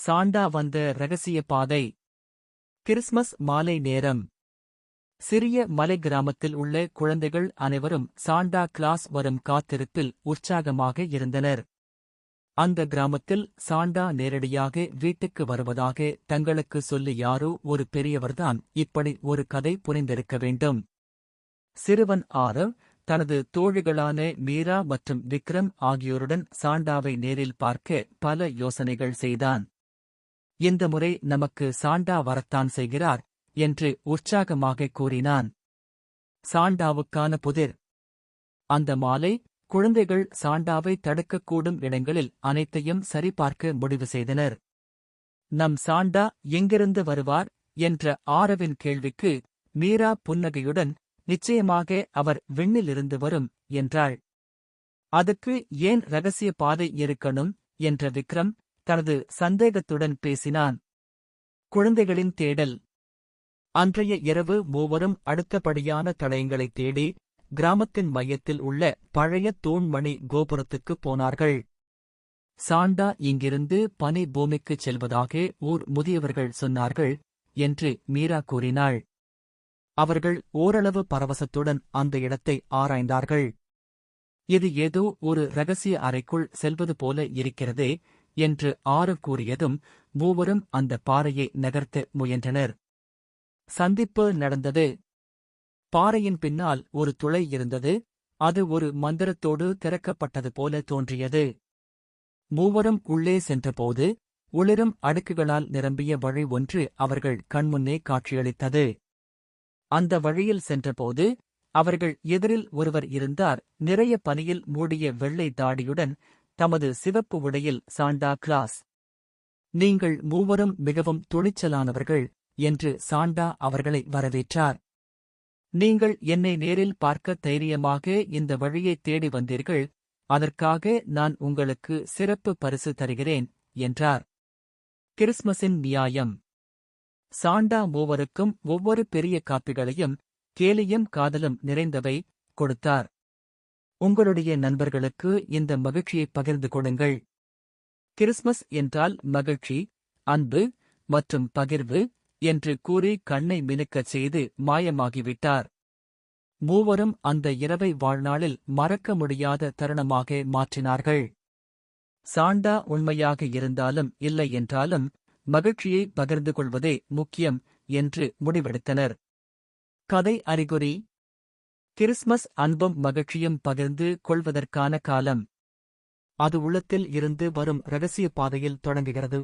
Santa வந்த ரகசிய பாதை. கிறிஸ்மஸ் மாலை நேரம். சிறிய மலை கிராமத்தில் உள்ள குழந்தைகள் அனைவரும் சாண்டா கிளாஸ் வரும் காத்திருப்பில் உற்சாகமாக இருந்தனர். அந்த கிராமத்தில் சாண்டா நேரடியாக வீட்டுக்கு வருவதாக தங்களுக்கு சொல்லி யாரோ ஒரு பெரியவர்தான் இப்படி ஒரு கதை புரிந்திருக்க வேண்டும். சிறுவன் ஆரவ் தனது தோழிகளான மீரா மற்றும் விக்ரம் ஆகியோருடன் சாண்டாவை நேரில் பார்க்க பல யோசனைகள் செய்தான். இந்த முறை நமக்கு சாண்டா வரத்தான் செய்கிறார் என்று உற்சாகமாக கூறினான். சாண்டாவுக்கான புதிர். அந்த மாலை குழந்தைகள் சாண்டாவை தடுக்கக்கூடும் இடங்களில் அனைத்தையும் சரிபார்க்க முடிவு செய்தனர். நம் சாண்டா எங்கிருந்து வருவார் என்ற ஆரவின் கேள்விக்கு மீரா புன்னகையுடன், நிச்சயமாக அவர் விண்ணிலிருந்து வரும் என்றாள். அதுக்கு ஏன் ரகசிய பாதை இருக்கணும் என்ற விக்ரம் தனது சந்தேகத்துடன் பேசினான். குழந்தைகளின் தேடல். அன்றைய இரவு மூவரும் அடுத்தபடியான தடயங்களைத் தேடி கிராமத்தின் மையத்தில் உள்ள பழைய தூண்மணி கோபுரத்துக்குப் போனார்கள். சாண்டா இங்கிருந்து பனி பூமிக்குச் செல்வதாக ஊர் முதியவர்கள் சொன்னார்கள் என்று மீரா கூறினாள். அவர்கள் ஓரளவு பரவசத்துடன் அந்த இடத்தை ஆராய்ந்தார்கள். இது ஏதோ ஒரு ரகசிய அறைக்குள் செல்வது போல இருக்கிறதே என்று ஆரவ் கூறியதும் மூவரும் அந்த பாறையை நகர்த்த முயன்றனர். சந்திப்பு நடந்தது. பாறையின் பின்னால் ஒரு துளை இருந்தது. அது ஒரு மந்திரத்தோடு திறக்கப்பட்டது போல தோன்றியது. மூவரும் உள்ளே சென்றபோது ஒளிரும் அடுக்குகளால் நிரம்பிய வழி ஒன்று அவர்கள் கண்முன்னே காட்சியளித்தது. அந்த வழியில் சென்றபோது அவர்கள் எதிரில் ஒருவர் இருந்தார். நிறைய பனியில் மூடிய வெள்ளை தாடியுடன் தமது சிவப்பு உடையில் சாண்டா கிளாஸ். நீங்கள் மூவரும் மிகவும் துணிச்சலானவர்கள் என்று சாண்டா அவர்களை வரவேற்றார். நீங்கள் என்னை நேரில் பார்க்க தைரியமாக இந்த வழியைத் தேடி வந்தீர்கள். அதற்காக நான் உங்களுக்கு சிறப்பு பரிசு தருகிறேன் என்றார். கிறிஸ்மஸின் நியாயம். சாண்டா மூவருக்கும் ஒவ்வொரு பெரிய காப்பிகளையும் கேலியும் காதலும் நிறைந்தவை கொடுத்தார். உங்களுடைய நண்பர்களுக்கு இந்த மகிழ்ச்சியைப் பகிர்ந்து கொடுங்கள். கிறிஸ்மஸ் என்றால் மகிழ்ச்சி, அன்பு மற்றும் பகிர்வு என்று கூறி கண்ணை மினுக்கச் செய்து மாயமாகிவிட்டார். மூவரும் அந்த இரவை வாழ்நாளில் மறக்க முடியாத தருணமாக மாற்றினார்கள். சாண்டா உண்மையாக இருந்தாலும் இல்லை என்றாலும் மகிழ்ச்சியை பகிர்ந்து கொள்வதே முக்கியம் என்று முடிவெடுத்தனர். கதை அறிகுறி. கிறிஸ்மஸ் அன்பும் மகிழ்ச்சியும் பகிர்ந்து கொள்வதற்கான காலம். அது உள்ளத்தில் இருந்து வரும் இரகசிய பாதையில் தொடங்குகிறது.